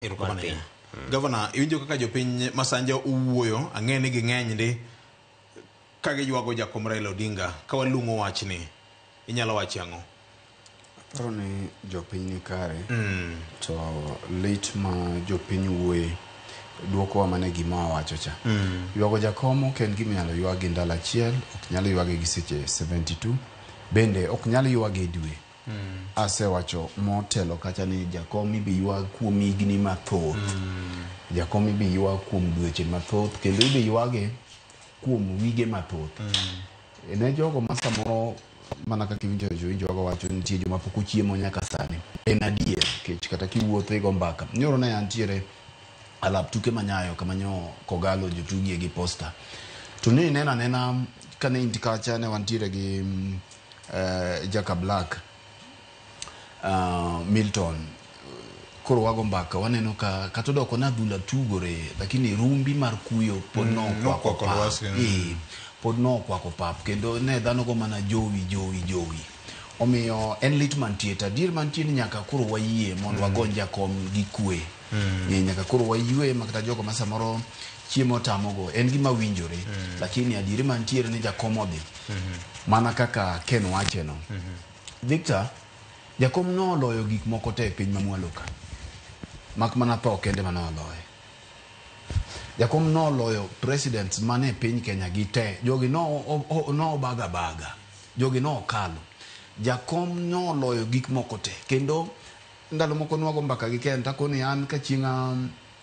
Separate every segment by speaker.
Speaker 1: Irukone. Governor, iwinjo kaka jopiny Masanja uwuoyo ang'e gi ng'eny ndi kage yuago Jakom Raila Odinga ka walungo wachni. Inyalo wachi ang'o?
Speaker 2: Paro ni jopiny ni kare. To lit ma jopiny wuoye duoko wa mane gima wacho cha. Yuago Jakom ok en gima nyalo yuagi ndalo achiel, ok nyalo yuagi gi seche 72. Bende ok nyalo yuagi dwe. Asewacho motelo kacha ni Jakom ibi yuag kuom higni mathoth. Jakom ibi yuag kuom dweche mathoth kendo ibi yuage kuom wige mathoth. Ne jogo ma samoro mana kaka iwinjo wacho nitie joma pok ochiemo nyaka sani. En adier kech kata kiwuotho e Gombaka. Nyoro ne antiere alap tuke manyayo kamanyo Kogalo jotugie gi Posta. To ne nena kane inti kacha ne wantiere gi Jaka Black Milton koro wago mbaka waneno ka katodoko na dhula tugore lakini rumbi mar kuyo pod no pod no kwako pap kendo ne dhano go mana jowi omiyo en lit mantie dir mantie nyaka koro wayie mondo wagon Jakom gi kwe nyaka koro wayue makata jogo masamoro chiemo tamogo en gima winjore lakini adiri mantie ni Jakom odhi mana kaka Ken wacheno Victor Jakom no loyo gik moko te piny mamwalo ka. Mak mana tho kende mana loyo. Jakom no loyo presidents mane piny Kenya gite. Jogi no baga. Jogi no kalo. Jakom no loyo gik moko te. Kendo ndalo moko nwago mbaka gi Ken tako ni an ka chinga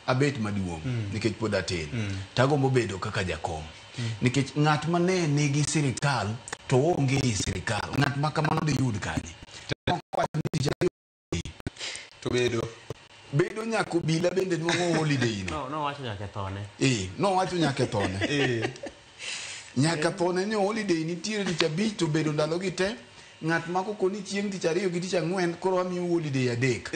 Speaker 2: abet maduong nikech pod atin. Tagombo bedo kaka Jakom. Nikech ng'at mane nigi sirikal to onge sirikal. Ng'at ma kamano de yud kanye.
Speaker 1: To
Speaker 2: bedo nyako bila bende nuongo holiday
Speaker 3: no wacho nyaka thone
Speaker 2: no wacho nyaka thone nyaka thone ni holiday nitiere tich abich to bedo ndalo gi te ng'at mako koni chieng' tich ariyo gi tich ang'wen koro amiyo holiday adek